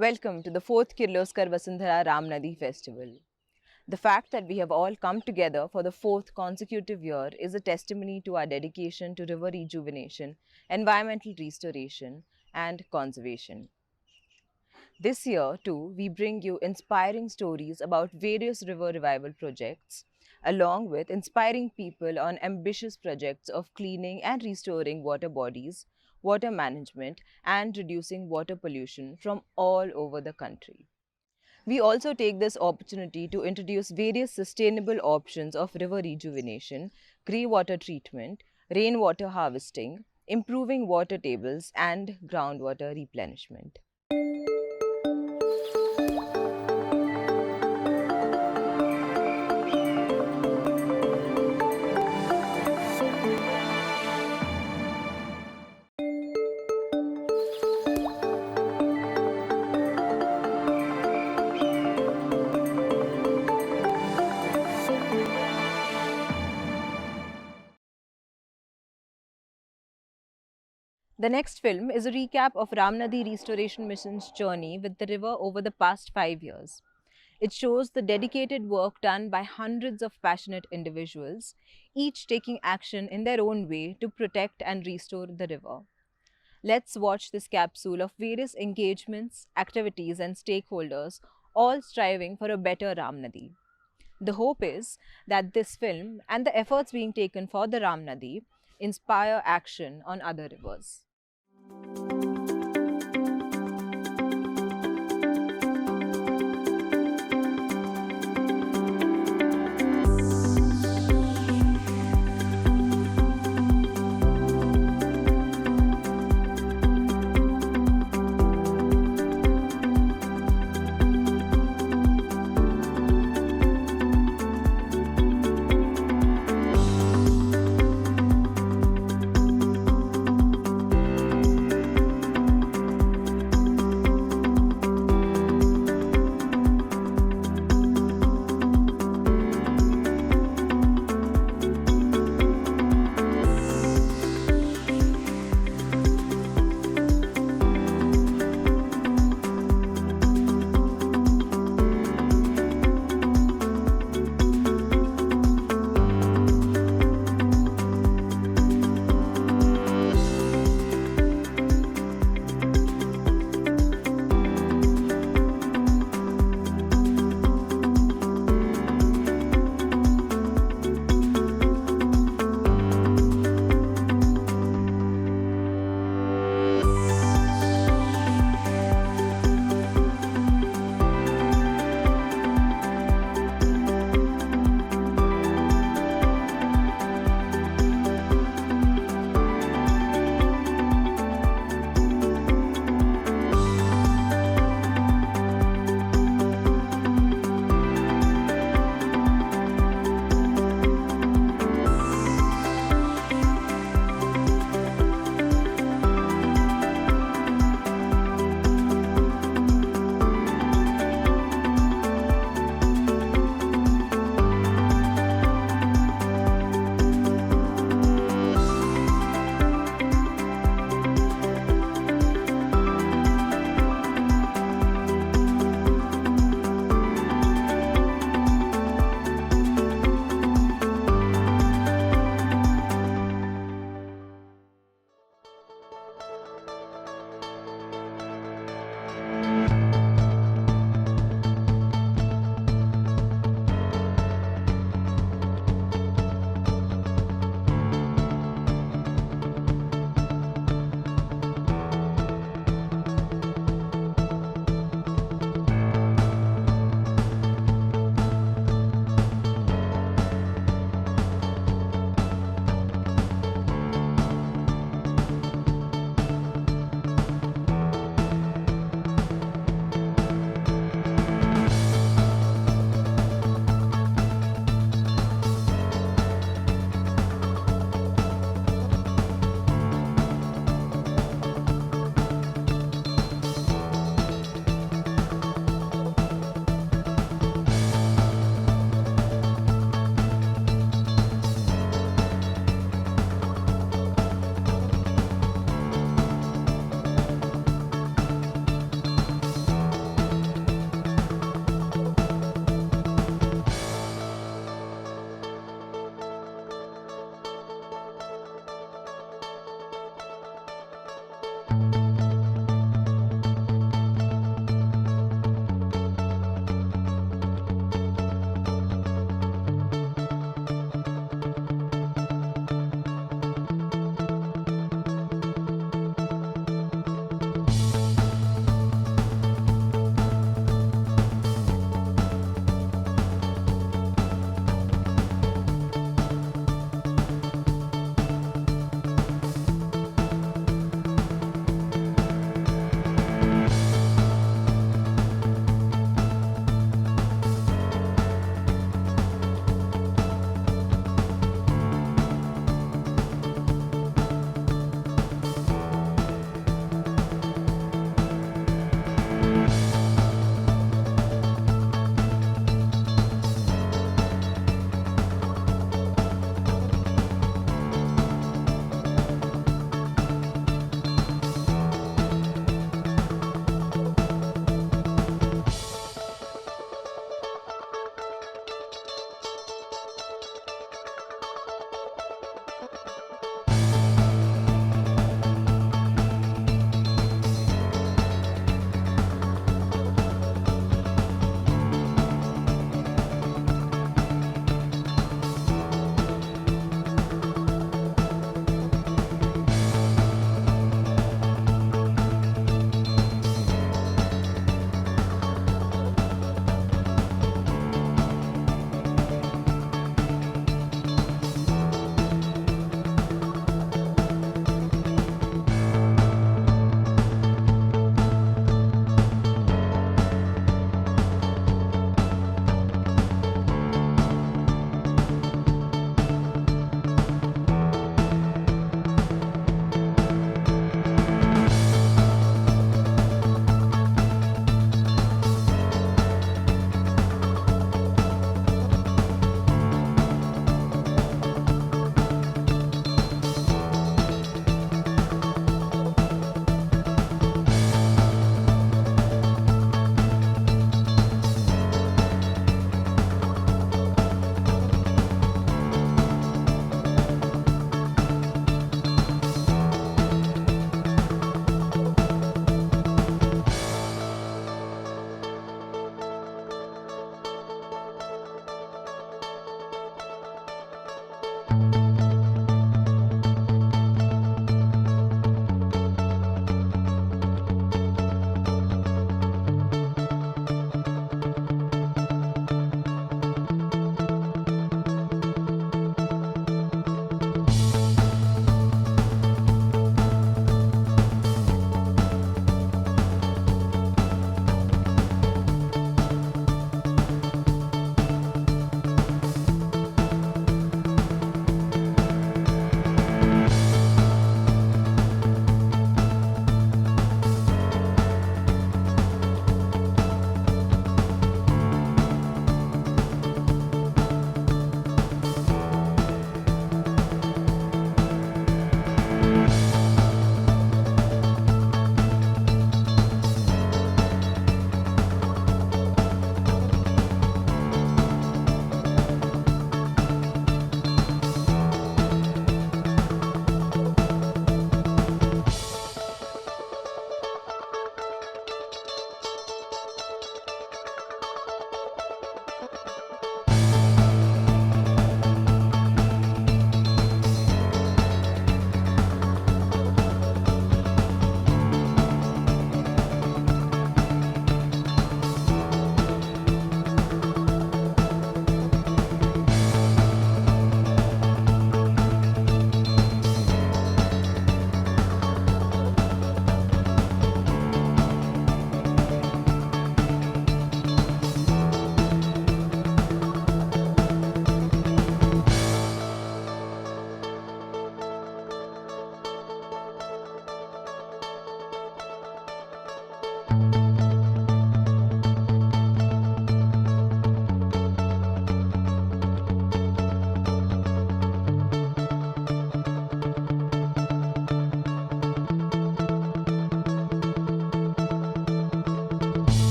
Welcome to the 4th Kirloskar Vasundhara Ramnadi Festival. The fact that we have all come together for the 4th consecutive year is a testimony to our dedication to river rejuvenation, environmental restoration, and conservation. This year, too, we bring you inspiring stories about various river revival projects, along with inspiring people on ambitious projects of cleaning and restoring water bodies, water management, and reducing water pollution from all over the country. We also take this opportunity to introduce various sustainable options of river rejuvenation, grey water treatment, rainwater harvesting, improving water tables, and groundwater replenishment. The next film is a recap of Ramnadi Restoration Mission's journey with the river over the past 5 years. It shows the dedicated work done by hundreds of passionate individuals, each taking action in their own way to protect and restore the river. Let's watch this capsule of various engagements, activities, and stakeholders, all striving for a better Ramnadi. The hope is that this film and the efforts being taken for the Ramnadi inspire action on other rivers.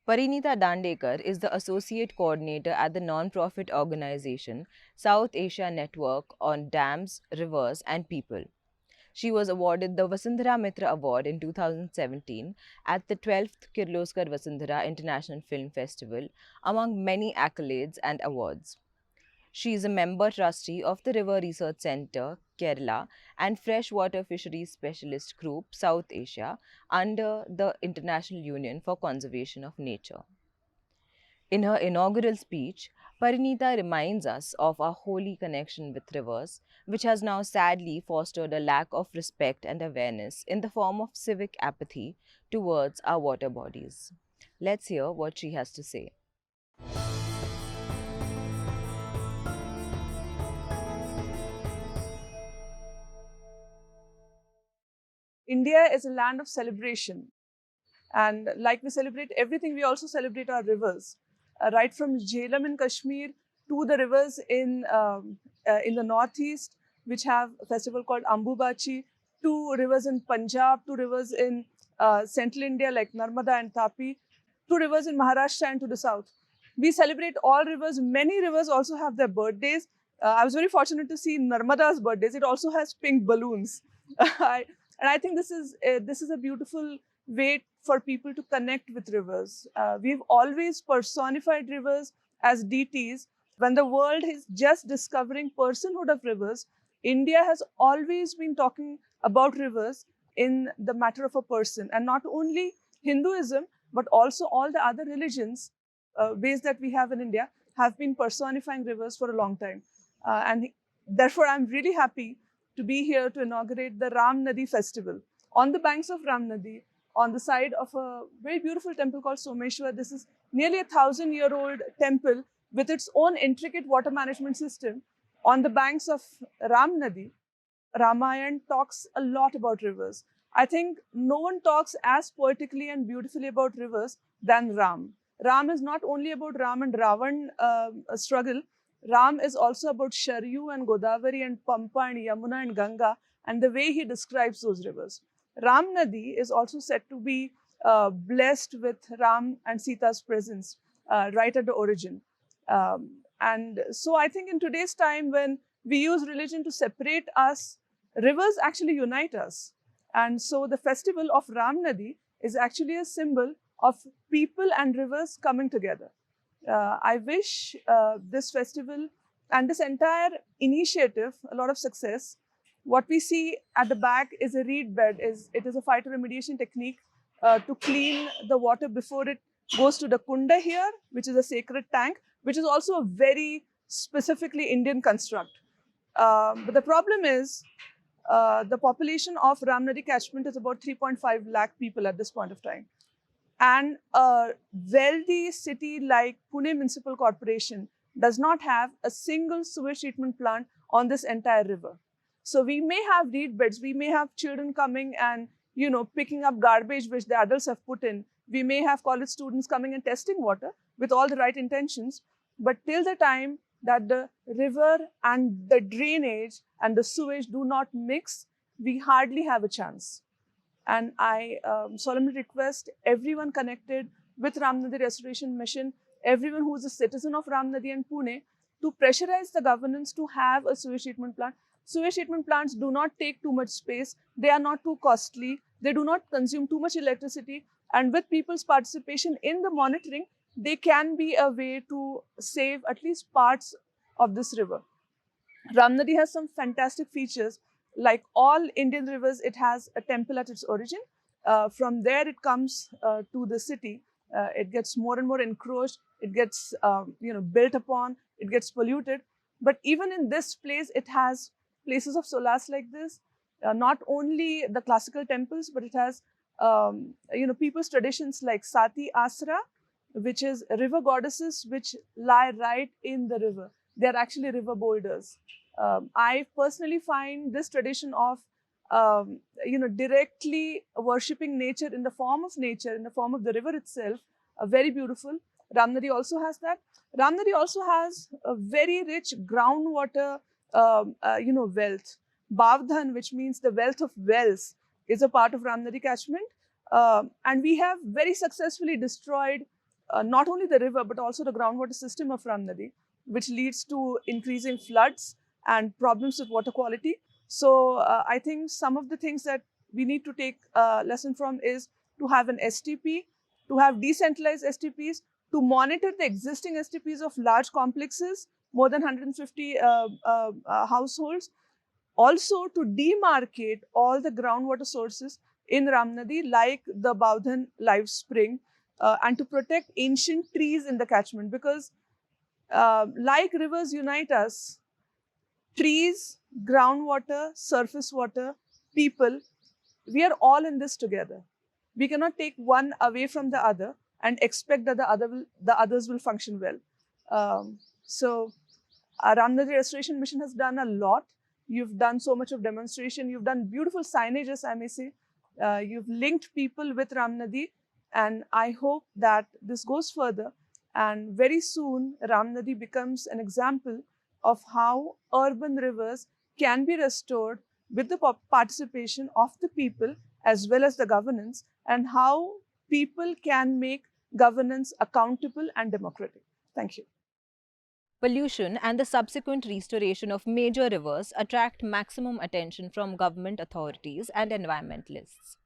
Parineeta Dandekar is the Associate Coordinator at the non-profit organization South Asia Network on Dams, Rivers and People. She was awarded the Vasundhara Mitra Award in 2017 at the 12th Kirloskar Vasundhara International Film Festival, among many accolades and awards. She is a member trustee of the River Research Centre, Kerala, and Freshwater Fisheries Specialist Group, South Asia, under the International Union for Conservation of Nature. In her inaugural speech, Parineeta reminds us of our holy connection with rivers, which has now sadly fostered a lack of respect and awareness in the form of civic apathy towards our water bodies. Let's hear what she has to say. India is a land of celebration. And like we celebrate everything, we also celebrate our rivers. Right from Jhelum in Kashmir to the rivers in the northeast, which have a festival called Ambubachi, to rivers in Punjab, to rivers in central India like Narmada and Tapi, to rivers in Maharashtra and to the south. We celebrate all rivers. Many rivers also have their birthdays. I was very fortunate to see Narmada's birthdays. It also has pink balloons. And I think this is a beautiful way for people to connect with rivers. We've always personified rivers as deities. When the world is just discovering personhood of rivers, India has always been talking about rivers in the matter of a person. And not only Hinduism, but also all the other religions, ways that we have in India, have been personifying rivers for a long time. And therefore, I'm really happy to be here to inaugurate the Ramnadi festival on the banks of Ramnadi, on the side of a very beautiful temple called Someshwar. This is nearly 1,000-year-old temple with its own intricate water management system on the banks of Ramnadi. Ramayana talks a lot about rivers. I think no one talks as poetically and beautifully about rivers than Ram. Ram is not only about Ram and Ravan struggle. Ram is also about Sharyu and Godavari and Pampa and Yamuna and Ganga, and the way he describes those rivers. Ramnadi is also said to be blessed with Ram and Sita's presence right at the origin. And so I think in today's time, when we use religion to separate us, rivers actually unite us. And so the festival of Ramnadi is actually a symbol of people and rivers coming together. I wish this festival and this entire initiative a lot of success. What we see at the back is a reed bed. It is a phytoremediation technique to clean the water before it goes to the kunda here, which is a sacred tank, which is also a very specifically Indian construct. But the problem is the population of Ramnadi catchment is about 3.5 lakh people at this point of time. And a wealthy city like Pune Municipal Corporation does not have a single sewage treatment plant on this entire river. So we may have reed beds, we may have children coming and picking up garbage which the adults have put in. We may have college students coming and testing water with all the right intentions. But till the time that the river and the drainage and the sewage do not mix, we hardly have a chance. And I solemnly request everyone connected with Ramnadi Restoration Mission, everyone who is a citizen of Ramnadi and Pune, to pressurize the governance to have a sewage treatment plant. Sewage treatment plants do not take too much space. They are not too costly. They do not consume too much electricity. And with people's participation in the monitoring, they can be a way to save at least parts of this river. Ramnadi has some fantastic features. Like all Indian rivers, it has a temple at its origin. From there, it comes to the city. It gets more and more encroached. It gets built upon. It gets polluted. But even in this place, it has places of solace like this. Not only the classical temples, but it has people's traditions like Sati Asra, which is river goddesses which lie right in the river. They are actually river boulders. I personally find this tradition of directly worshipping nature in the form of nature, in the form of the river itself, very beautiful. Ramnadi also has that. Ramnadi also has a very rich groundwater, wealth. Bavdhan, which means the wealth of wells, is a part of Ramnadi catchment. And we have very successfully destroyed not only the river but also the groundwater system of Ramnadi, which leads to increasing floods and problems with water quality. So I think some of the things that we need to take a lesson from is to have an STP, to have decentralized STPs, to monitor the existing STPs of large complexes, more than 150 households, also to demarcate all the groundwater sources in Ramnadi, like the Baudhan Live Spring, and to protect ancient trees in the catchment. Because like rivers unite us, trees, groundwater, surface water, people, we are all in this together. We cannot take one away from the other and expect that the others will function well. So our Ramnadi Restoration Mission has done a lot. You've done so much of demonstration. You've done beautiful signages, I may say. You've linked people with Ramnadi, and I hope that this goes further. And very soon, Ramnadi becomes an example of how urban rivers can be restored with the participation of the people as well as the governance, and how people can make governance accountable and democratic. Thank you. Pollution and the subsequent restoration of major rivers attract maximum attention from government authorities and environmentalists.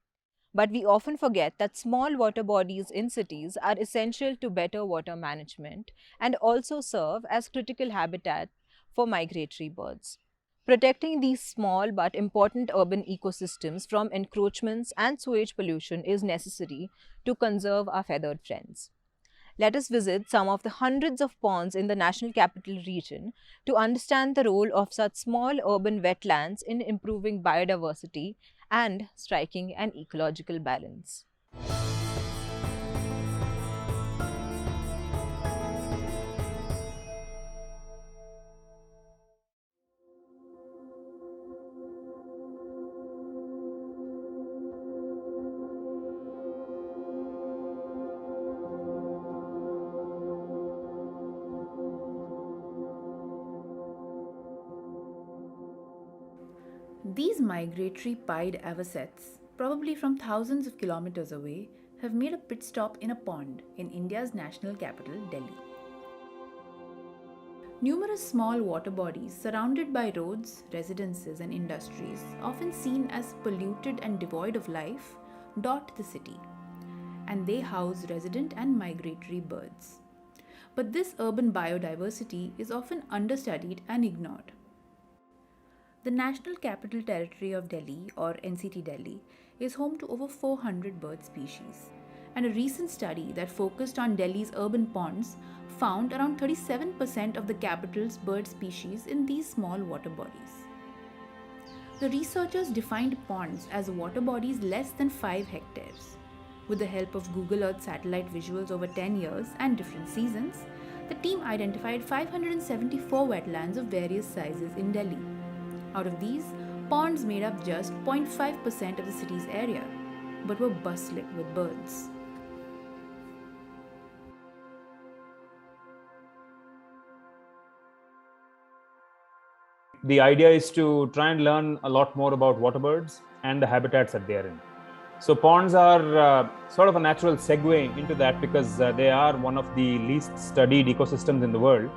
But we often forget that small water bodies in cities are essential to better water management and also serve as critical habitat for migratory birds. Protecting these small but important urban ecosystems from encroachments and sewage pollution is necessary to conserve our feathered friends. Let us visit some of the hundreds of ponds in the National Capital Region to understand the role of such small urban wetlands in improving biodiversity and striking an ecological balance. These migratory pied avocets, probably from thousands of kilometers away, have made a pit stop in a pond in India's national capital, Delhi. Numerous small water bodies surrounded by roads, residences, and industries, often seen as polluted and devoid of life, dot the city, and they house resident and migratory birds. But this urban biodiversity is often understudied and ignored. The National Capital Territory of Delhi, or NCT Delhi, is home to over 400 bird species. And a recent study that focused on Delhi's urban ponds found around 37% of the capital's bird species in these small water bodies. The researchers defined ponds as water bodies less than 5 hectares. With the help of Google Earth satellite visuals over 10 years and different seasons, the team identified 574 wetlands of various sizes in Delhi. Out of these, ponds made up just 0.5% of the city's area, but were bustling with birds. The idea is to try and learn a lot more about water birds and the habitats that they are in. So ponds are sort of a natural segue into that, because they are one of the least studied ecosystems in the world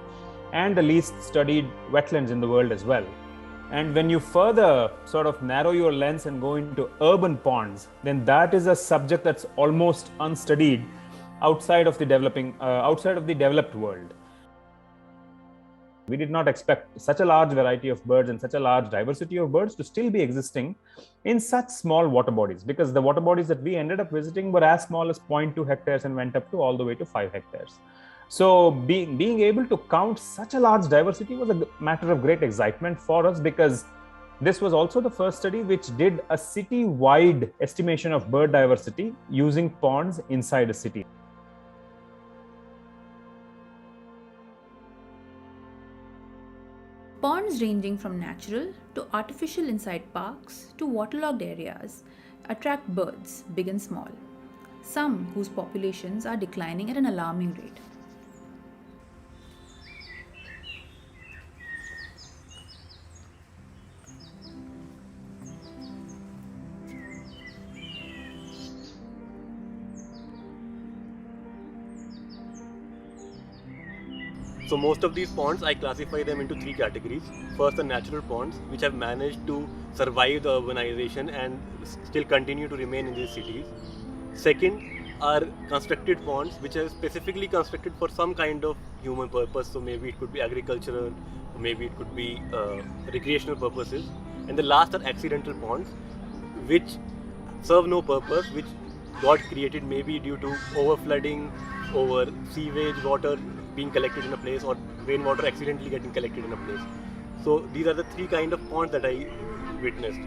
and the least studied wetlands in the world as well. And when you further sort of narrow your lens and go into urban ponds, then that is a subject that's almost unstudied outside of the developed world. We did not expect such a large variety of birds and such a large diversity of birds to still be existing in such small water bodies, because the water bodies that we ended up visiting were as small as 0.2 hectares and went up to all the way to 5 hectares. So being able to count such a large diversity was a matter of great excitement for us, because this was also the first study which did a city-wide estimation of bird diversity using ponds inside a city. Ponds ranging from natural to artificial inside parks to waterlogged areas attract birds, big and small, some whose populations are declining at an alarming rate. So most of these ponds, I classify them into three categories. First, the natural ponds, which have managed to survive the urbanization and still continue to remain in these cities. Second are constructed ponds, which are specifically constructed for some kind of human purpose. So maybe it could be agricultural, or maybe it could be recreational purposes. And the last are accidental ponds, which serve no purpose, which got created maybe due to overflooding, over sewage water being collected in a place, or rainwater accidentally getting collected in a place. So these are the three kind of ponds that I witnessed.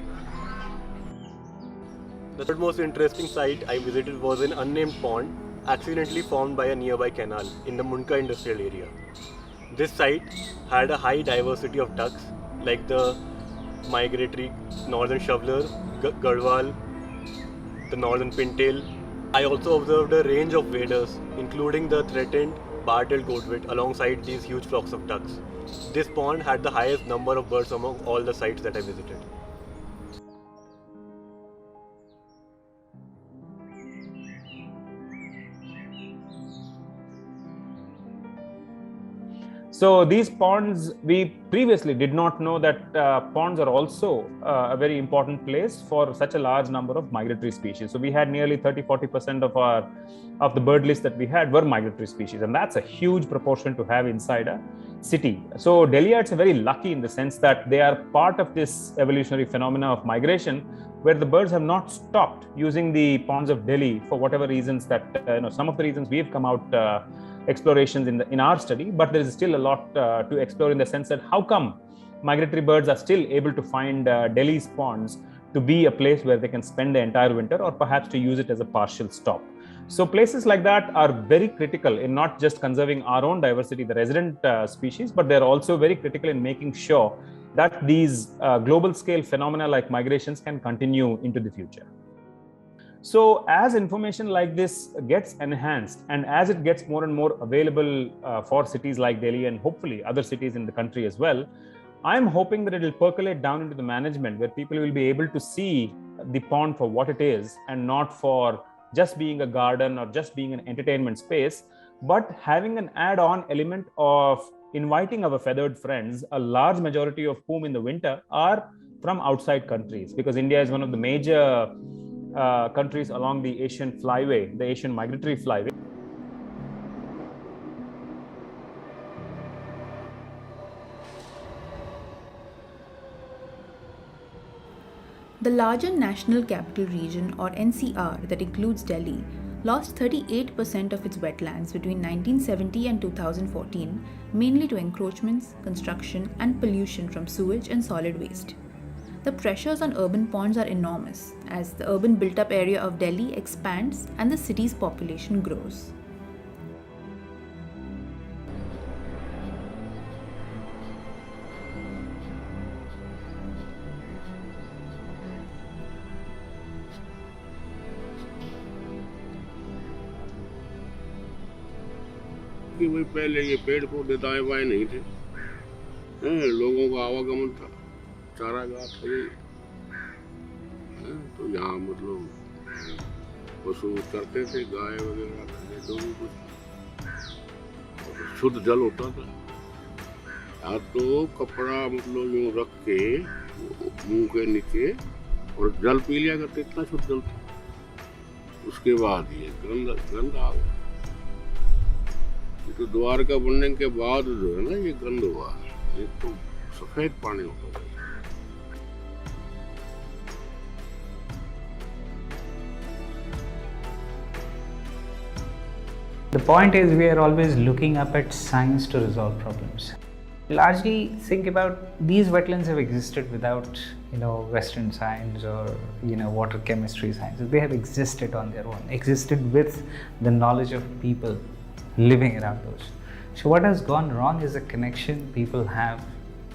The third most interesting site I visited was an unnamed pond accidentally formed by a nearby canal in the Munka industrial area. This site had a high diversity of ducks like the migratory northern shoveler, garhwal, the northern pintail. I also observed a range of waders, including the threatened bar-tailed goatwit alongside these huge flocks of ducks. This pond had the highest number of birds among all the sites that I visited. So these ponds, we previously did not know that ponds are also a very important place for such a large number of migratory species. So we had nearly 30-40% of the bird list that we had were migratory species, and that's a huge proportion to have inside a city. So Delhiites are very lucky in the sense that they are part of this evolutionary phenomena of migration, where the birds have not stopped using the ponds of Delhi for whatever reasons that some of the reasons we have come out explorations in our study, but there is still a lot to explore in the sense that how come migratory birds are still able to find Delhi's ponds to be a place where they can spend the entire winter, or perhaps to use it as a partial stop. So places like that are very critical in not just conserving our own diversity, the resident species, but they're also very critical in making sure that these global scale phenomena like migrations can continue into the future. So as information like this gets enhanced, and as it gets more and more available for cities like Delhi and hopefully other cities in the country as well, I'm hoping that it will percolate down into the management, where people will be able to see the pond for what it is, and not for just being a garden or just being an entertainment space, but having an add-on element of inviting our feathered friends, a large majority of whom in the winter are from outside countries, because India is one of the major countries along the Asian flyway, the Asian migratory flyway. The larger National Capital Region, or NCR, that includes Delhi, lost 38% of its wetlands between 1970 and 2014, mainly to encroachments, construction, and pollution from sewage and solid waste. The pressures on urban ponds are enormous as the urban built-up area of Delhi expands and the city's population grows. कि वही पहले ये पेड़ पौधे दाएं बाएं नहीं थे, लोगों का आवागमन था, चारागाह था ये, तो यहाँ मतलब पशु चरते थे, गाय वगैरह थे, जो भी कुछ शुद्ध जल होता था। या तो कपड़ा मतलब यूँ रख के मुंह के नीचे और जल पी लिया करते, इतना शुद्ध जल था। उसके बाद ये गंद आ गया, तो द्वारका बनने के बाद जो है ना ये गंद हुआ, ये तो सफेद पानी होता है। The point is, we are always looking up at science to resolve problems. Largely think about these wetlands have existed without Western science or water chemistry science. They have existed on their own, existed with the knowledge of people living around those. So what has gone wrong is the connection people have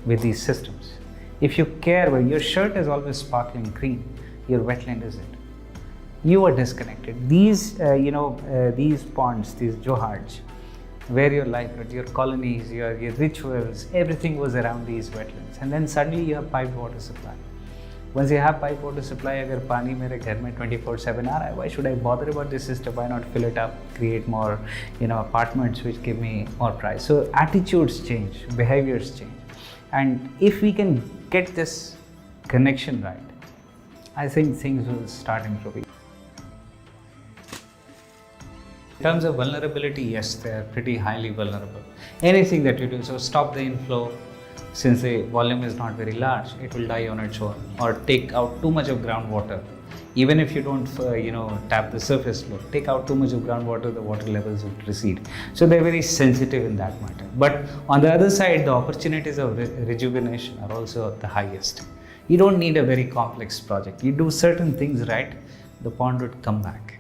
with these systems. If you care, well, your shirt is always sparkling green, your wetland isn't. You are disconnected. These these ponds, these johards, where your livelihood, your colonies, your rituals, everything was around these wetlands, and then suddenly you have piped water supply. Once you have pipe water supply, अगर पानी मेरे घर में 24/7 आ रहा है, why should I bother about this system? Why not fill it up, create more, apartments which give me more price? So attitudes change, behaviors change, and if we can get this connection right, I think things will start improving. In terms of vulnerability, yes, they are pretty highly vulnerable. Anything that you do, so stop the inflow. Since the volume is not very large, it will die on its own, or take out too much of groundwater. Even if you don't, tap the surface flow, take out too much of groundwater, the water levels will recede. So they're very sensitive in that matter. But on the other side, the opportunities of rejuvenation are also the highest. You don't need a very complex project. You do certain things right, the pond would come back.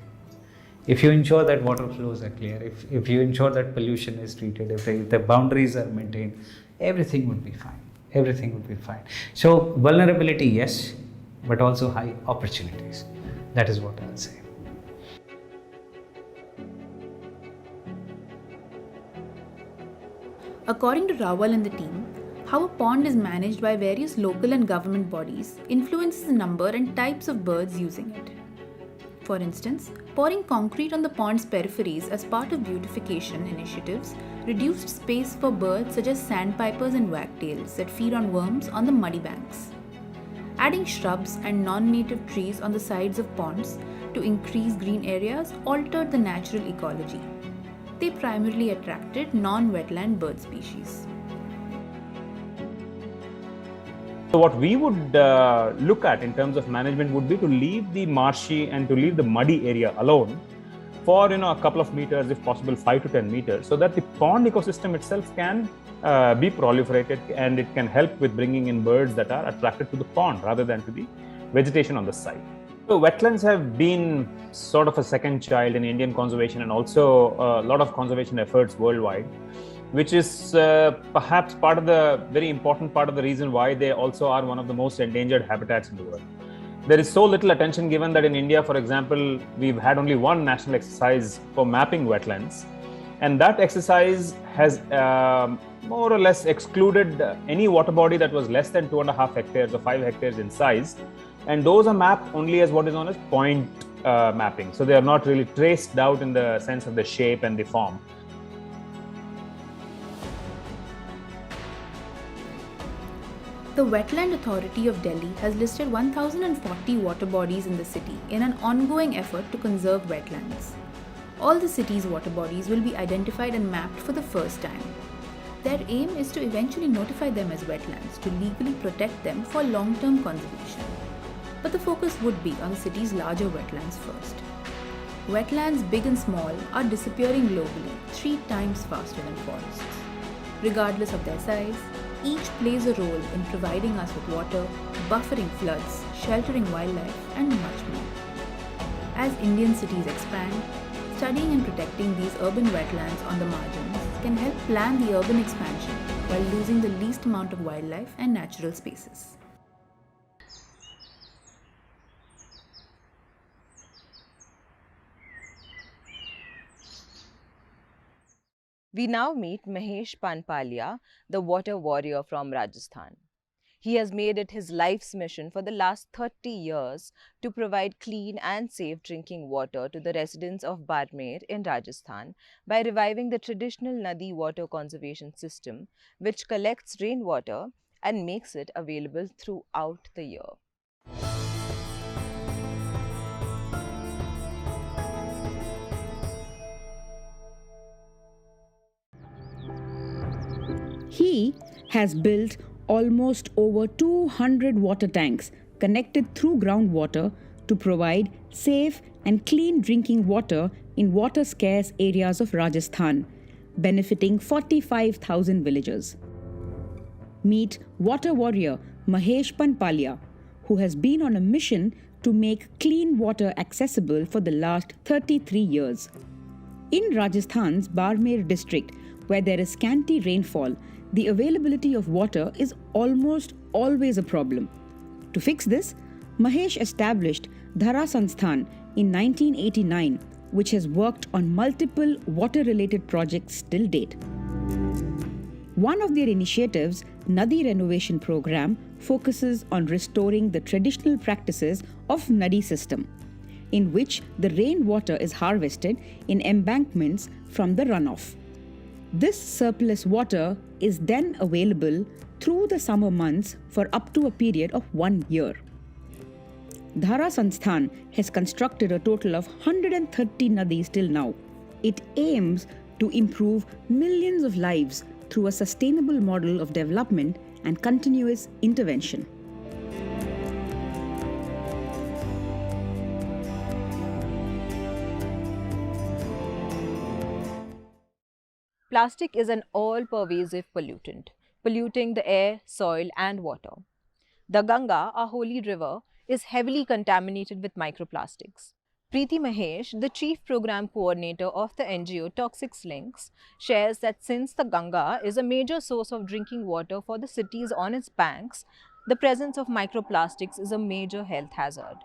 If you ensure that water flows are clear, if you ensure that pollution is treated, if the boundaries are maintained, everything would be fine. Everything would be fine. So vulnerability, yes, but also high opportunities. That is what I'll say. According to Rawal and the team, how a pond is managed by various local and government bodies influences the number and types of birds using it. For instance, pouring concrete on the pond's peripheries as part of beautification initiatives reduced space for birds such as sandpipers and wagtails that feed on worms on the muddy banks. Adding shrubs and non-native trees on the sides of ponds to increase green areas altered the natural ecology. They primarily attracted non-wetland bird species. So what we would look at in terms of management would be to leave the marshy and to leave the muddy area alone for a couple of meters, if possible 5 to 10 meters, so that the pond ecosystem itself can be proliferated, and it can help with bringing in birds that are attracted to the pond rather than to the vegetation on the site. So wetlands have been sort of a second child in Indian conservation, and also a lot of conservation efforts worldwide, which is perhaps very important part of the reason why they also are one of the most endangered habitats in the world. There is so little attention given that in India, for example, we've had only one national exercise for mapping wetlands, and that exercise has more or less excluded any water body that was less than 2.5 hectares or 5 hectares in size, and those are mapped only as what is known as point mapping. So they are not really traced out in the sense of the shape and the form. The Wetland Authority of Delhi has listed 1,040 water bodies in the city in an ongoing effort to conserve wetlands. All the city's water bodies will be identified and mapped for the first time. Their aim is to eventually notify them as wetlands to legally protect them for long-term conservation. But the focus would be on the city's larger wetlands first. Wetlands, big and small, are disappearing globally 3 times faster than forests. Regardless of their size, each plays a role in providing us with water, buffering floods, sheltering wildlife, and much more. As Indian cities expand, studying and protecting these urban wetlands on the margins can help plan the urban expansion while losing the least amount of wildlife and natural spaces. We now meet Mahesh Panpalia, the water warrior from Rajasthan. He has made it his life's mission for the last 30 years to provide clean and safe drinking water to the residents of Barmer in Rajasthan by reviving the traditional Nadi water conservation system, which collects rainwater and makes it available throughout the year. He has built almost over 200 water tanks connected through groundwater to provide safe and clean drinking water in water-scarce areas of Rajasthan, benefiting 45,000 villagers. Meet water warrior Mahesh Panpalia, who has been on a mission to make clean water accessible for the last 33 years. In Rajasthan's Barmer district, where there is scanty rainfall, the availability of water is almost always a problem. To fix this, Mahesh established Dhara Sansthan in 1989, which has worked on multiple water-related projects till date. One of their initiatives, Nadi Renovation Program, focuses on restoring the traditional practices of Nadi system, in which the rainwater is harvested in embankments from the runoff. This surplus water is then available through the summer months for up to a period of 1 year. Dhara Sansthan has constructed a total of 130 nadis till now. It aims to improve millions of lives through a sustainable model of development and continuous intervention. Plastic is an all-pervasive pollutant, polluting the air, soil and water. The Ganga, our holy river, is heavily contaminated with microplastics. Preeti Mahesh, the chief program coordinator of the NGO Toxics Links, shares that since the Ganga is a major source of drinking water for the cities on its banks, the presence of microplastics is a major health hazard.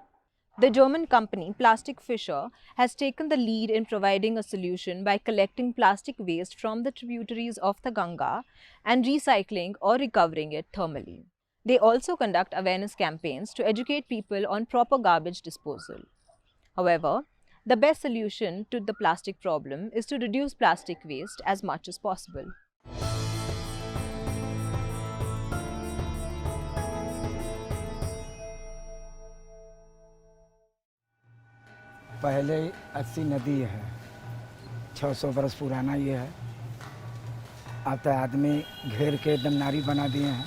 The German company Plastic Fisher has taken the lead in providing a solution by collecting plastic waste from the tributaries of the Ganga and recycling or recovering it thermally. They also conduct awareness campaigns to educate people on proper garbage disposal. However, the best solution to the plastic problem is to reduce plastic waste as much as possible. पहले 80 नदी है, 600 बरस पुराना ये है। अब तो आदमी घेर के एकदम नारी बना दिए हैं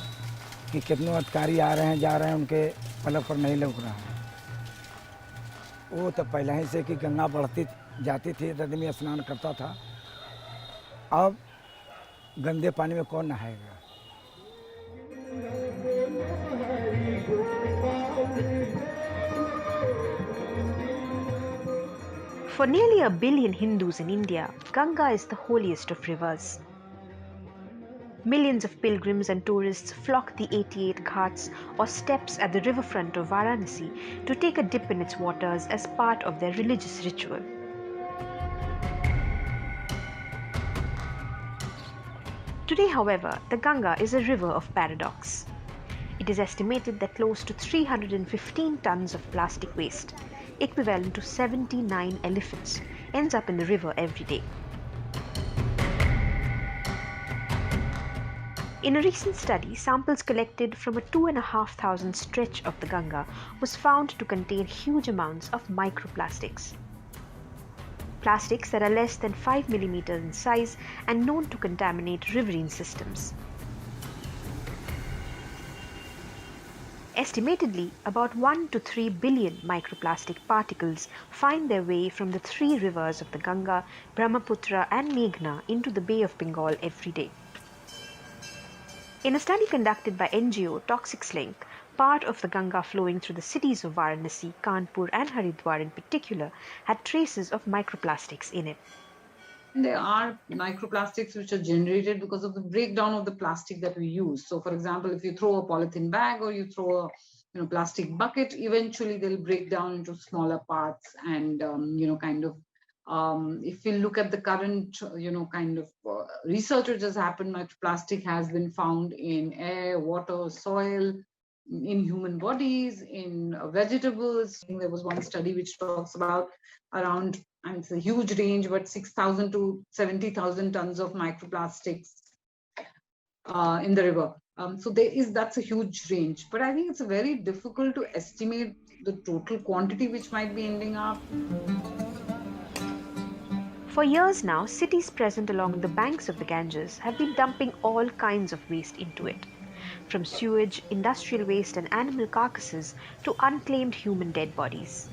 कि कितनों अधिकारी आ रहे हैं जा रहे हैं, उनके पलक पर नहीं लग रहा है। वो तो पहले ही से कि गंगा बढ़ती जाती थी तो आदमी स्नान करता था। अब गंदे पानी में कौन नहाएगा? For nearly 1 billion Hindus in India, Ganga is the holiest of rivers. Millions of pilgrims and tourists flock the 88 ghats or steps at the riverfront of Varanasi to take a dip in its waters as part of their religious ritual. Today, however, the Ganga is a river of paradox. It is estimated that close to 315 tons of plastic waste, equivalent to 79 elephants, ends up in the river every day. In a recent study, samples collected from a 2,500 stretch of the Ganga was found to contain huge amounts of microplastics. Plastics that are less than 5 mm in size and known to contaminate riverine systems. Estimatedly, about 1 to 3 billion microplastic particles find their way from the three rivers of the Ganga, Brahmaputra and Meghna into the Bay of Bengal every day. In a study conducted by NGO Toxics Link, part of the Ganga flowing through the cities of Varanasi, Kanpur and Haridwar in particular had traces of microplastics in it. There are microplastics which are generated because of the breakdown of the plastic that we use. So, for example, if you throw a polythene bag or you throw a plastic bucket, eventually they'll break down into smaller parts. And if we look at the current research which has happened, microplastic has been found in air, water, soil, in human bodies, in vegetables. There was one study which talks about around, and it's a huge range, but 6,000 to 70,000 tons of microplastics in the river. So that's a huge range. But I think it's very difficult to estimate the total quantity which might be ending up. For years now, cities present along the banks of the Ganges have been dumping all kinds of waste into it, from sewage, industrial waste and animal carcasses to unclaimed human dead bodies.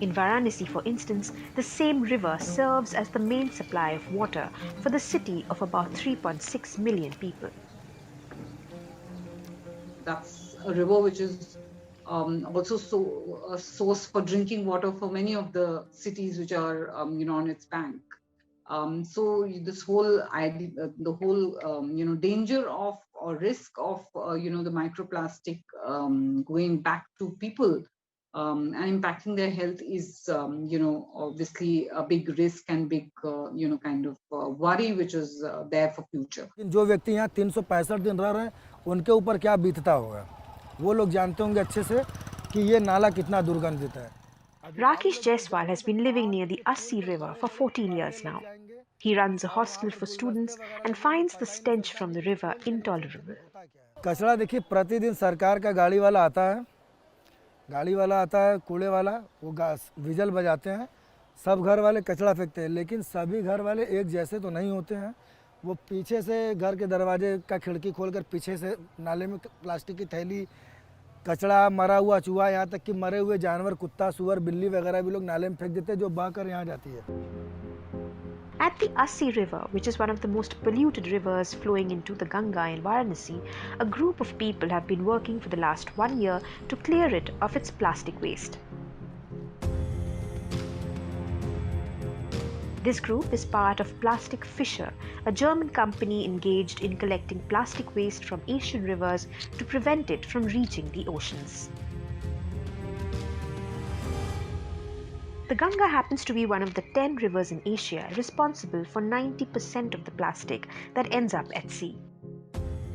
In Varanasi, for instance, the same river serves as the main supply of water for the city of about 3.6 million people. That's a river which is also a source for drinking water for many of the cities which are on its bank. So this whole idea, the whole danger of or risk of the microplastic going back to people and impacting their health is, obviously a big risk and big, kind of worry which is there for future. जो व्यक्ति यहाँ 365 दिन रह रहे हैं उनके ऊपर क्या बीतता होगा, वो लोग जानते होंगे अच्छे से कि ये नाला कितना दुर्गंधित है. Rakesh Jaiswal has been living near the Assi River for 14 years now. He runs a hostel for students and finds the stench from the river intolerable. कचरा देखिए प्रतिदिन सरकार का गाड़ी वाला आता है कूड़े वाला, वो विजल बजाते हैं, सब घर वाले कचरा फेंकते हैं, लेकिन सभी घर वाले एक जैसे तो नहीं होते हैं. वो पीछे से घर के दरवाजे का खिड़की खोलकर पीछे से नाले में प्लास्टिक की थैली, कचरा, मरा हुआ चूहा, यहाँ तक कि मरे हुए जानवर, कुत्ता, सुअर, बिल्ली वगैरह भी लोग नाले में फेंक देते हैं, जो बहकर यहाँ जाती है. At the Assi River, which is one of the most polluted rivers flowing into the Ganga in Varanasi, a group of people have been working for the last 1 year to clear it of its plastic waste. This group is part of Plastic Fisher, a German company engaged in collecting plastic waste from Asian rivers to prevent it from reaching the oceans. The Ganga happens to be one of the 10 rivers in Asia responsible for 90% of the plastic that ends up at sea.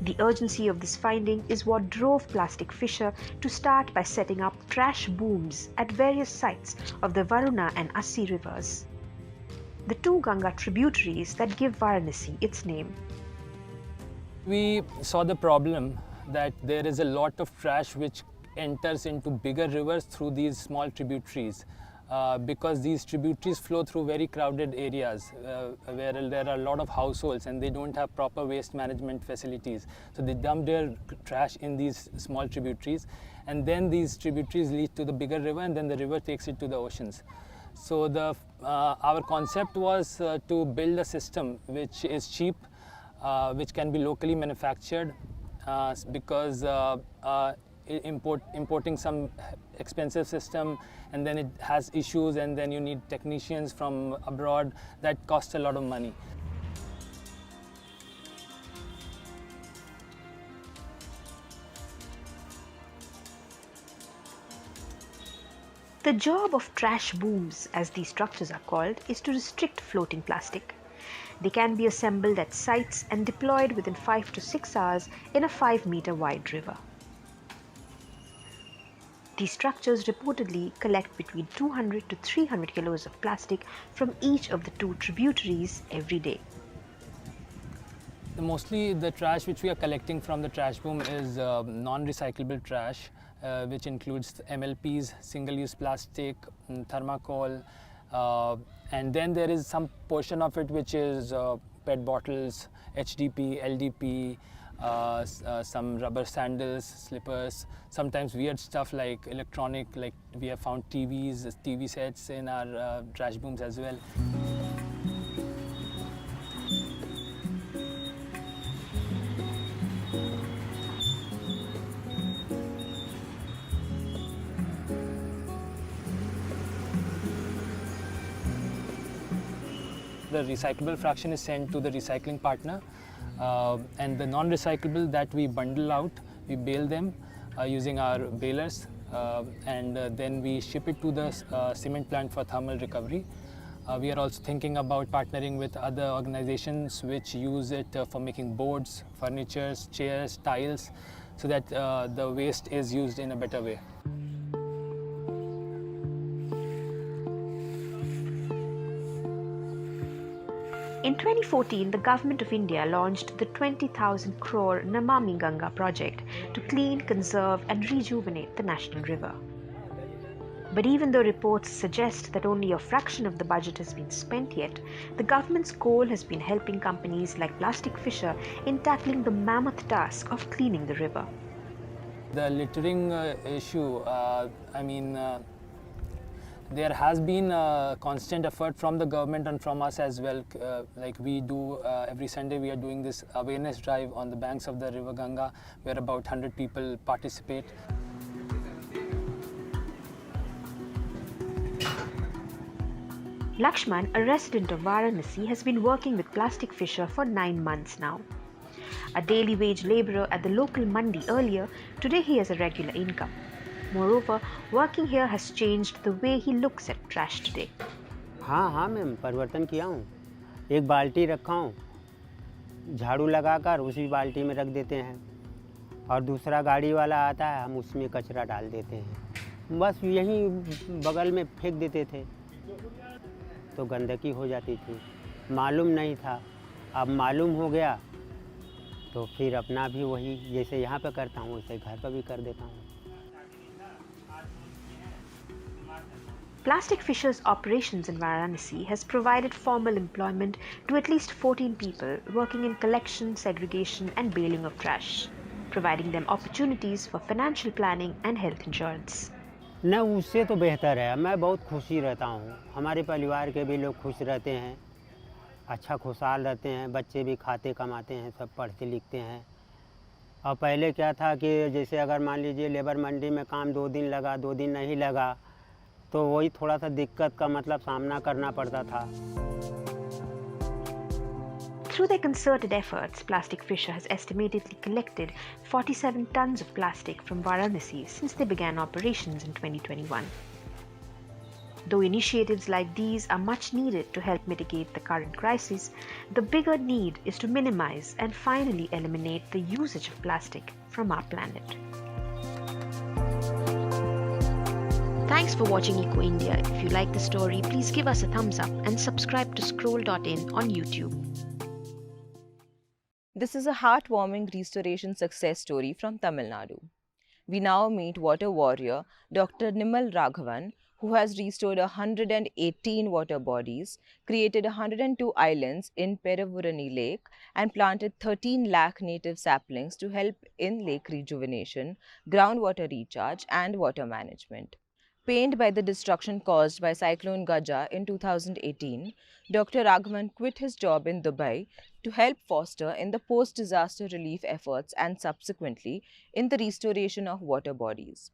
The urgency of this finding is what drove Plastic Fisher to start by setting up trash booms at various sites of the Varuna and Assi rivers, the two Ganga tributaries that give Varanasi its name. We saw the problem that there is a lot of trash which enters into bigger rivers through these small tributaries. Because these tributaries flow through very crowded areas where there are a lot of households and they don't have proper waste management facilities. So they dump their trash in these small tributaries, and then these tributaries lead to the bigger river, and then the river takes it to the oceans. So our concept was to build a system which is cheap, which can be locally manufactured, because importing some expensive system, and then it has issues, and then you need technicians from abroad, that costs a lot of money. The job of trash booms, as these structures are called, is to restrict floating plastic. They can be assembled at sites and deployed within 5 to 6 hours in a 5-meter wide river. These structures reportedly collect between 200 to 300 kilos of plastic from each of the two tributaries every day. Mostly the trash which we are collecting from the trash boom is non-recyclable trash, which includes MLPs, single-use plastic, thermocol, and then there is some portion of it which is PET bottles, HDP, LDP, some rubber sandals, slippers, sometimes weird stuff like electronic, like we have found TVs, TV sets in our trash booms as well. The recyclable fraction is sent to the recycling partner, and the non-recyclable that we bundle out, we bale them using our balers, and then we ship it to the cement plant for thermal recovery. We are also thinking about partnering with other organizations which use it for making boards, furniture, chairs, tiles, so that the waste is used in a better way. In 2014, the Government of India launched the 20,000 crore Namami Ganga project to clean, conserve and rejuvenate the national river. But even though reports suggest that only a fraction of the budget has been spent yet, the government's goal has been helping companies like Plastic Fisher in tackling the mammoth task of cleaning the river. The littering issue, there has been a constant effort from the government and from us as well. Like we do every Sunday, we are doing this awareness drive on the banks of the river Ganga, where about 100 people participate. Lakshman, a resident of Varanasi, has been working with Plastic Fisher for 9 months now. A daily wage labourer at the local mandi earlier, today he has a regular income. Moreover, working here has changed the way he looks at trash today. हाँ ma'am, परिवर्तन किया हूँ। एक बाल्टी रखा हूँ, झाड़ू लगाकर उसी बाल्टी में रख देते हैं और दूसरा गाड़ी वाला आता है, हम उसमें कचरा डाल देते हैं। बस यहीं बगल में फेंक देते थे तो गंदगी हो जाती थी। मालूम नहीं था, अब मालूम हो गया तो फिर अपना भी वही जैसे यहाँ पे करता हूँ वैसे घर पर भी कर देता हूँ। Plastic Fishers operations in Varanasi has provided formal employment to at least 14 people working in collection, segregation and baling of trash, providing them opportunities for financial planning and health insurance. न उससे तो बेहतर है, मैं बहुत खुशी रहता हूँ। हमारे परिवार के भी लोग खुश रहते हैं, अच्छा खुशहाल रहते हैं, बच्चे भी खाते कमाते हैं, सब पढ़ते लिखते हैं। और पहले क्या था कि जैसे अगर मान लीजिए लेबर मंडी में काम 2 दिन लगा, 2 दिन नहीं लगा, तो वही थोड़ा सा दिक्कत का मतलब सामना करना पड़ता था। Through their concerted efforts, Plastic Fisher has estimatedly collected 47 tons of plastic from Varanasi since they began operations in 2021. Though initiatives like these are much needed to help mitigate the current crisis, the bigger need is to minimize and finally eliminate the usage of plastic from our planet. Thanks for watching Eco India. If you like the story, please give us a thumbs up and subscribe to Scroll.in on YouTube. This is a heartwarming restoration success story from Tamil Nadu. We now meet water warrior Dr. Nimal Raghavan, who has restored 118 water bodies, created 102 islands in Peravurani Lake, and planted 13 lakh native saplings to help in lake rejuvenation, groundwater recharge, and water management. Pained by the destruction caused by Cyclone Gaja in 2018, Dr. Raghavan quit his job in Dubai to help foster in the post-disaster relief efforts and subsequently in the restoration of water bodies.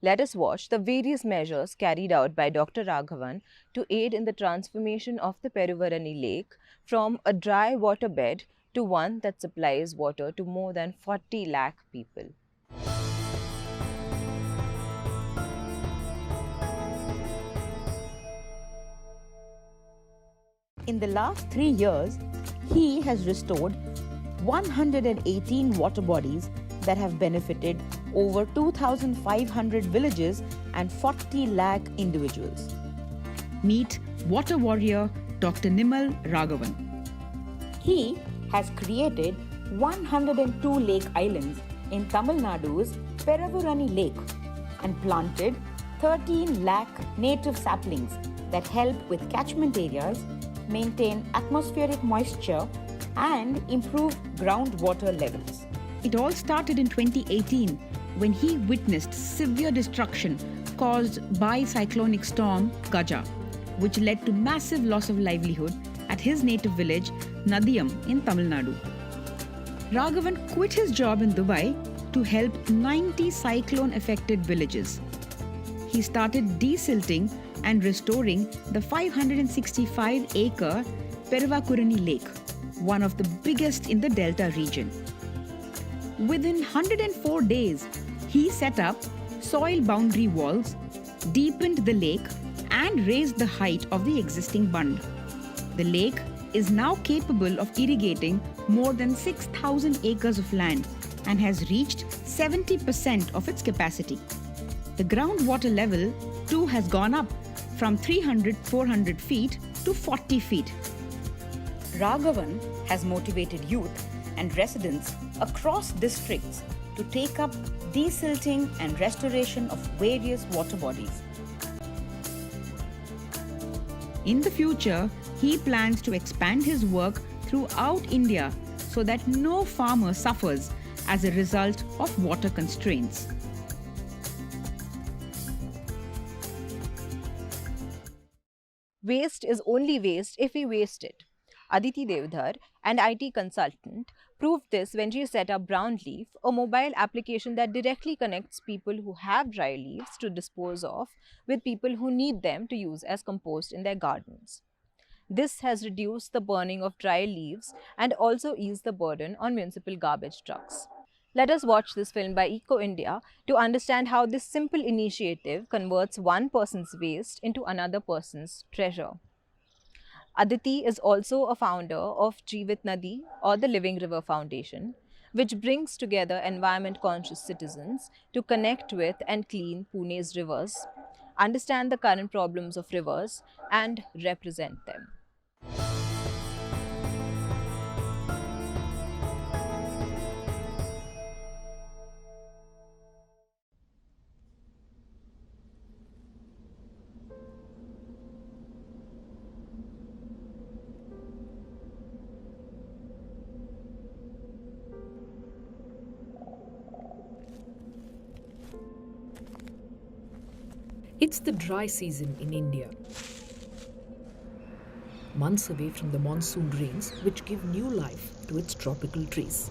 Let us watch the various measures carried out by Dr. Raghavan to aid in the transformation of the Peruvarani Lake from a dry waterbed to one that supplies water to more than 40 lakh people. In the last 3 years, he has restored 118 water bodies that have benefited over 2,500 villages and 40 lakh individuals. Meet water warrior Dr. Nimal Raghavan. He has created 102 lake islands in Tamil Nadu's Peravurani Lake and planted 13 lakh native saplings that help with catchment areas, maintain atmospheric moisture, and improve groundwater levels. It all started in 2018 when he witnessed severe destruction caused by cyclonic storm Gaja, which led to massive loss of livelihood at his native village Nadi in Tamil Nadu. Raghavan quit his job in Dubai to help 90 cyclone-affected villages. He started desilting and restoring the 565-acre Peruvarani Lake, one of the biggest in the Delta region. Within 104 days, he set up soil boundary walls, deepened the lake, and raised the height of the existing bund. The lake is now capable of irrigating more than 6,000 acres of land and has reached 70% of its capacity. The groundwater level too has gone up from 300-400 feet to 40 feet. Raghavan has motivated youth and residents across districts to take up desilting and restoration of various water bodies. In the future, he plans to expand his work throughout India so that no farmer suffers as a result of water constraints. Waste is only waste if we waste it. Aditi Devdhar, an IT consultant, proved this when she set up Brownleaf, a mobile application that directly connects people who have dry leaves to dispose of with people who need them to use as compost in their gardens. This has reduced the burning of dry leaves and also eased the burden on municipal garbage trucks. Let us watch this film by Eco India to understand how this simple initiative converts one person's waste into another person's treasure. Aditi is also a founder of Jeevit Nadi or the Living River Foundation, which brings together environment conscious citizens to connect with and clean Pune's rivers, understand the current problems of rivers, and represent them. It's the dry season in India. Months away from the monsoon rains, which give new life to its tropical trees.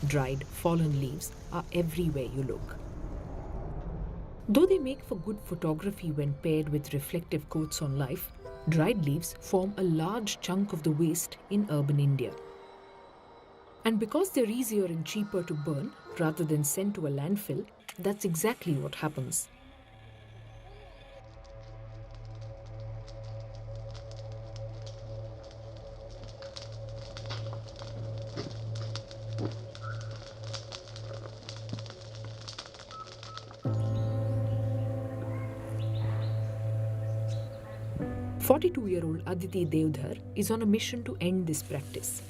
Dried, fallen leaves are everywhere you look. Though they make for good photography when paired with reflective coats on life, dried leaves form a large chunk of the waste in urban India. And because they're easier and cheaper to burn rather than send to a landfill, that's exactly what happens. "42-year-old Aditi Devdhar is on a mission to end this practice.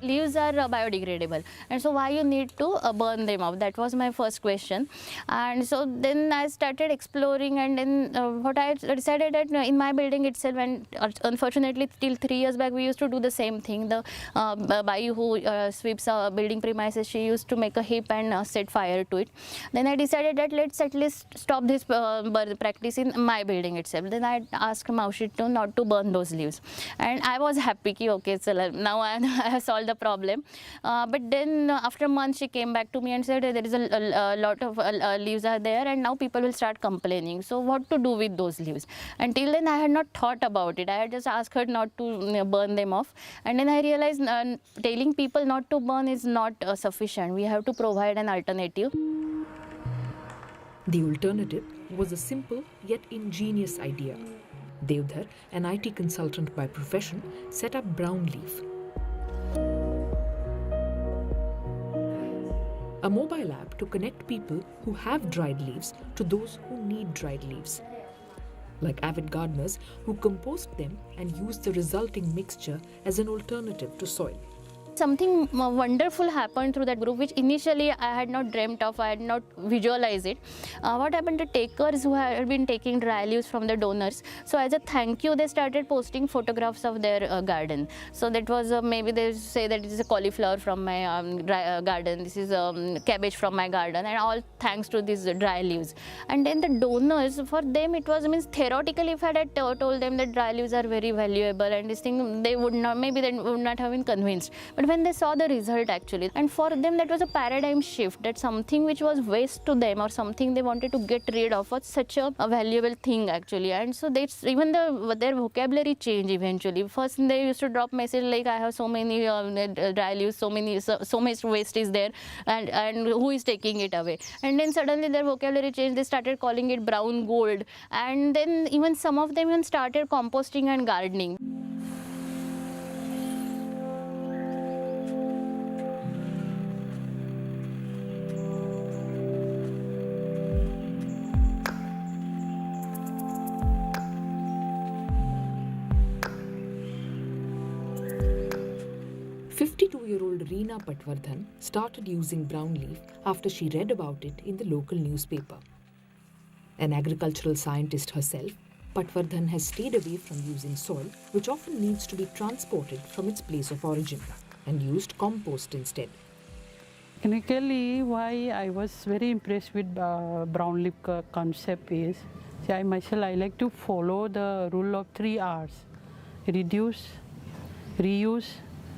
Leaves are biodegradable, and so why you need to burn them up? That was my first question. And so then I started exploring, and then what I decided that in my building itself, and unfortunately till 3 years back we used to do the same thing. The bai who sweeps building premises, she used to make a heap and set fire to it. Then I decided that let's at least stop this practice in my building itself. Then I asked Maushi to not to burn those leaves, and I was happy ki okay, so now I have solved the problem. But then after a month she came back to me and said there is a lot of leaves are there, and now people will start complaining. So what to do with those leaves? Until then I had not thought about it. I had just asked her not to burn them off, and then I realized telling people not to burn is not sufficient. We have to provide an alternative. The alternative was a simple yet ingenious idea. Devdhar, an IT consultant by profession, set up Brownleaf, a mobile app to connect people who have dried leaves to those who need dried leaves, like avid gardeners who compost them and use the resulting mixture as an alternative to soil. Something wonderful happened through that group, which initially I had not dreamt of, I had not visualized it. What happened to takers who had been taking dry leaves from the donors? So as a thank you, they started posting photographs of their garden. So that was maybe they say that this is a cauliflower from my garden, this is cabbage from my garden, and all thanks to these dry leaves. And then the donors, for them it was, means theoretically if I had told them that dry leaves are very valuable and this thing, they would not, maybe they would not have been convinced. But when they saw the result actually, and for them that was a paradigm shift, that something which was waste to them or something they wanted to get rid of was such a valuable thing actually. And so that's even their vocabulary changed eventually. First they used to drop message like, I have so many dry leaves, so much waste is there, and who is taking it away? And then suddenly their vocabulary changed, they started calling it brown gold, and then even some of them even started composting and gardening. "52-year-old Reena Patwardhan started using Brownleaf after she read about it in the local newspaper. An agricultural scientist herself, Patwardhan has stayed away from using soil, which often needs to be transported from its place of origin, and used compost instead. Technically, why I was very impressed with Brownleaf concept is, I myself I like to follow the rule of 3 R's: reduce, reuse,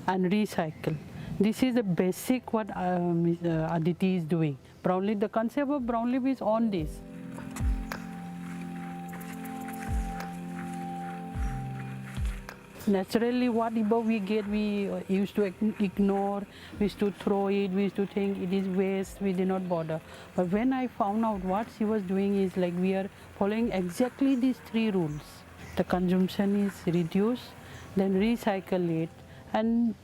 and recycle. This is the basic what Aditi is doing. Brownleaf, the concept of Brownleaf is on this. naturally whatever we get, we used to ignore, we used to throw it, we used to think it is waste, we did not bother. But when I found out what she was doing is like we are following exactly these 3 rules. The consumption is reduced, then recycle it, and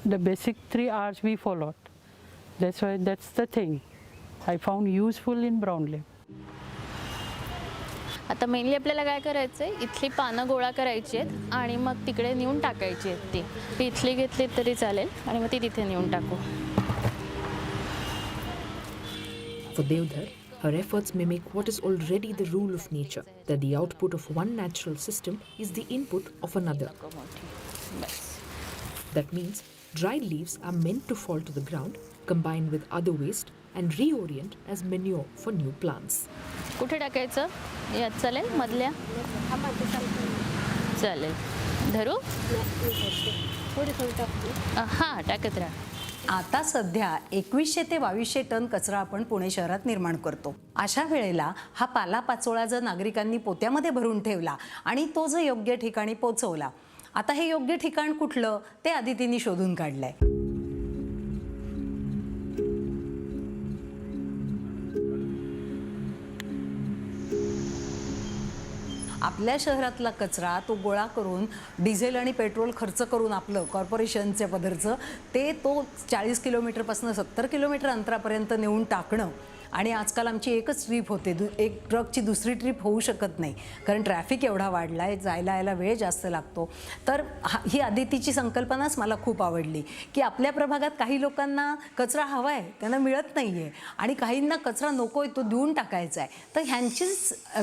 the basic 3 R's we followed. That's why that's the thing I found useful in Brownleaf. आता mainly आपल्याला काय करायचं आहे, इथली पानं गोळा करायची आहेत आणि मग तिकडे नेऊन टाकायची आहेत. ती इथली घेतली तरी चालेल आणि मग ती तिथे नेऊन टाकू. For Devdhar, her efforts mimic what is already the rule of nature, that the output of one natural system is the input of another. That means dried leaves are meant to fall to the ground, combine with other waste and reorient as manure for new plants. कुठे टाकायचं? यात चालेल मधल्या? चालेल. धरू? हां, टाकत राहा. आता सध्या 2100 ते 2200 टन कचरा आपण पुणे शहरात निर्माण करतो. अशा वेळेला हा पालापाचोळा जर नागरिकांनी पोत्यामध्ये भरून ठेवला आणि तो जर योग्य ठिकाणी पोचवला, आता हे योग्य ठिकाण कुठलं ते आदितींनी शोधून काढलंय. आपल्या शहरातला कचरा तो गोळा करून डिझेल आणि पेट्रोल खर्च करून आपलं कॉर्पोरेशनच्या पदरचं ते तो 40 किलोमीटरपासून 70 किलोमीटर अंतरापर्यंत नेऊन टाकणं. आणि आजकाल आमची एकच ट्रिप होते, एक ट्रकची दुसरी ट्रिप होऊ शकत नाही कारण ट्रॅफिक एवढा वाढला आहे, जायला यायला वेळ जास्त लागतो. तर ही आदितीची संकल्पनाच मला खूप आवडली की आपल्या प्रभागात काही लोकांना कचरा हवा आहे, त्यांना मिळत नाही आहे, आणि काहींना कचरा नको आहे, तो देऊन टाकायचा आहे. तर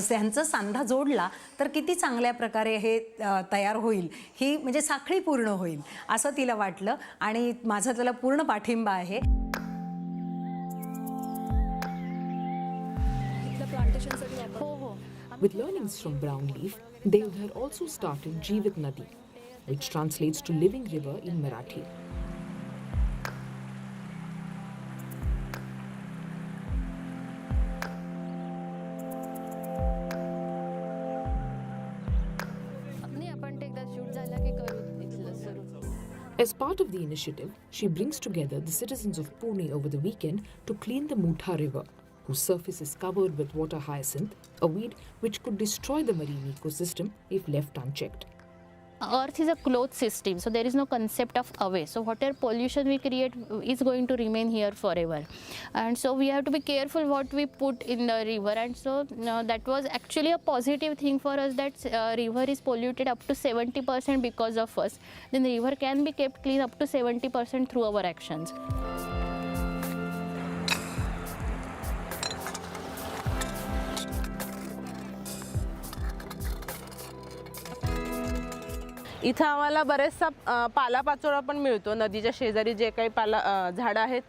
ह्यांचा सांधा जोडला तर किती चांगल्या प्रकारे हे तयार होईल, ही म्हणजे साखळी पूर्ण होईल असं तिला वाटलं आणि माझा त्याला पूर्ण पाठिंबा आहे. With learnings from Brownleaf, Devdhar also started Jeevit Nadi, which translates to living river in Marathi. As part of the initiative, she brings together the citizens of Pune over the weekend to clean the Mutha River, whose surface is covered with water hyacinth, a weed which could destroy the marine ecosystem if left unchecked. Earth is a closed system, so there is no concept of away. So whatever pollution we create is going to remain here forever, and so we have to be careful what we put in the river. And so that was actually a positive thing for us, that river is polluted up to 70% because of us. Then the river can be kept clean up to 70% through our actions. इथं आम्हाला बरेचसा पालापाचोळा पण मिळतो. नदीच्या शेजारी जे काही झाडं आहेत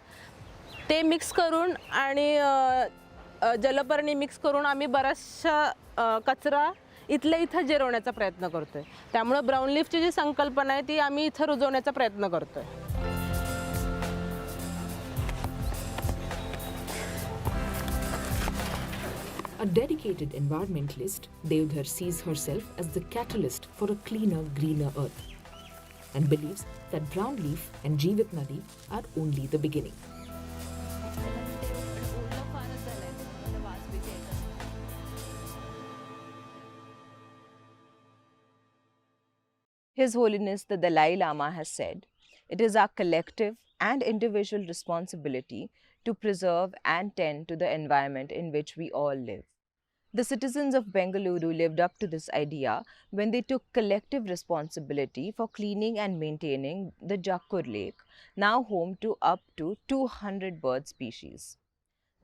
ते मिक्स करून आणि जलपर्णी मिक्स करून आम्ही बराचसा कचरा इथल्या इथं जिरवण्याचा प्रयत्न करतोय. त्यामुळे ब्राउनलीफची जी संकल्पना आहे ती आम्ही इथं रुजवण्याचा प्रयत्न करतोय. A dedicated environmentalist, Devdhar sees herself as the catalyst for a cleaner, greener earth and believes that Brownleaf and Jeevit Nadi are only the beginning. His Holiness the Dalai Lama has said, "It is our collective and individual responsibility to preserve and tend to the environment in which we all live." The citizens of Bengaluru lived up to this idea when they took collective responsibility for cleaning and maintaining the Jakkur Lake, now home to up to 200 bird species.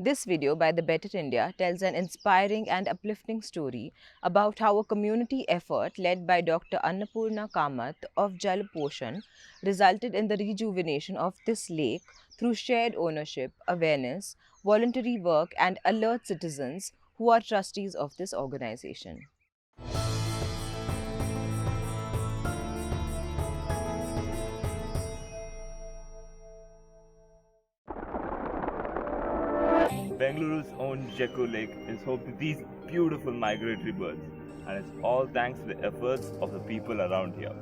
This video by the Better India tells an inspiring and uplifting story about how a community effort led by Dr. Annapurna Kamath of Jal Poshan resulted in the rejuvenation of this lake through shared ownership, awareness, voluntary work, and alert citizens who are trustees of this organization. Bengaluru's own Jakkur Lake is home to these beautiful migratory birds, and it's all thanks to the efforts of the people around here.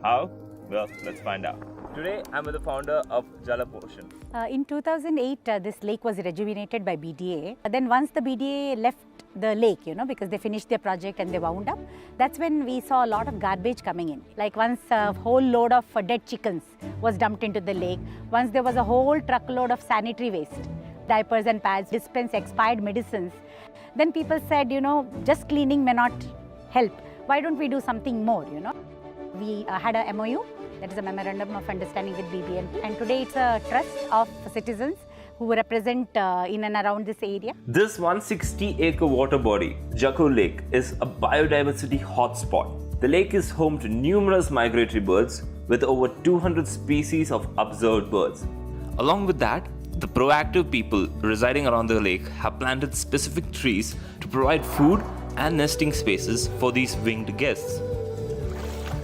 How? Well, let's find out. Today, I'm with the founder of Jalapotion. In 2008, this lake was rejuvenated by BDA. Then once the BDA left the lake, because they finished their project and they wound up, that's when we saw a lot of garbage coming in. Like once a whole load of dead chickens was dumped into the lake. Once there was a whole truckload of sanitary waste, diapers and pads, dispense expired medicines. Then people said, just cleaning may not help. Why don't we do something more, We had a MOU, that is a Memorandum of Understanding with BBN. And today it's a trust of citizens who represent in and around this area. This 160-acre water body, Jakkur Lake, is a biodiversity hotspot. The lake is home to numerous migratory birds with over 200 species of observed birds. Along with that, the proactive people residing around the lake have planted specific trees to provide food and nesting spaces for these winged guests.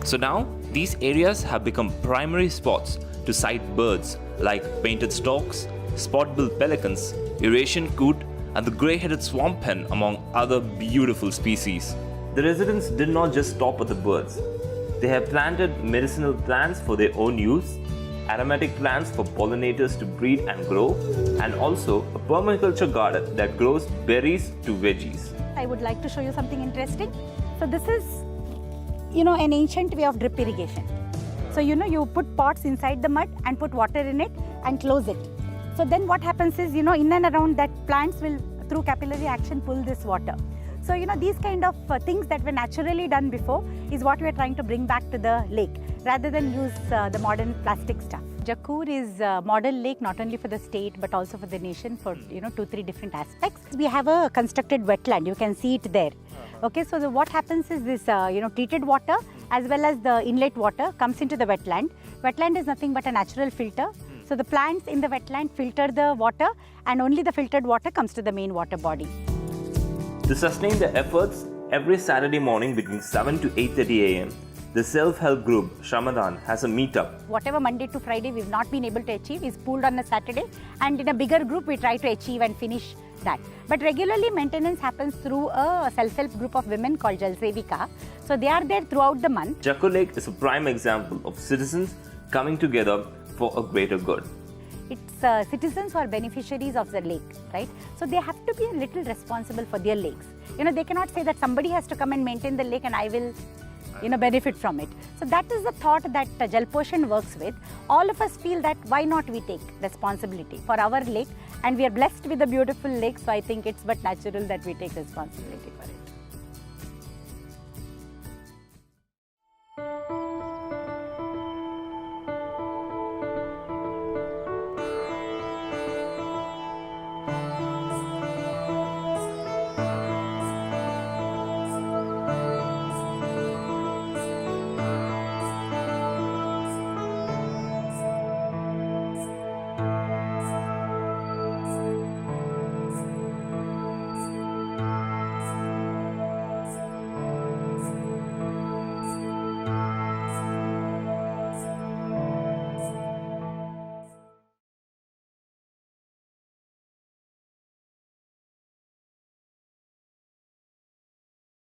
So now, these areas have become primary spots to sight birds like painted storks, spot-billed pelicans, Eurasian coot, and the grey-headed swamp hen, among other beautiful species. The residents did not just stop at the birds. They have planted medicinal plants for their own use, aromatic plants for pollinators to breed and grow, and also a permaculture garden that grows berries to veggies. I would like to show you something interesting. So this is, an ancient way of drip irrigation. So, you put pots inside the mud and put water in it and close it. So then what happens is, in and around that plants will, through capillary action, pull this water. So, these kind of things that were naturally done before is what we are trying to bring back to the lake, rather than use the modern plastic stuff. Jakkur is a model lake not only for the state but also for the nation for 2-3 different aspects. We have a constructed wetland, you can see it there. Okay, so what happens is this treated water as well as the inlet water comes into the wetland. Wetland is nothing but a natural filter. So the plants in the wetland filter the water and only the filtered water comes to the main water body. To sustain their efforts, every Saturday morning between 7 to 8:30 a.m., the self-help group Shramadhan has a meetup. Whatever Monday to Friday we've not been able to achieve is pooled on a Saturday, and in a bigger group we try to achieve and finish that. But regularly maintenance happens through a self-help group of women called Jal Sevika. So they are there throughout the month. Jakkur Lake is a prime example of citizens coming together for a greater good. It's citizens who are beneficiaries of the lake, right? So they have to be a little responsible for their lakes. They cannot say that somebody has to come and maintain the lake and I will benefit from it. So that is the thought that Jalpotion works with. All of us feel that why not we take responsibility for our lake, and we are blessed with a beautiful lake, so I think it's but natural that we take responsibility for it.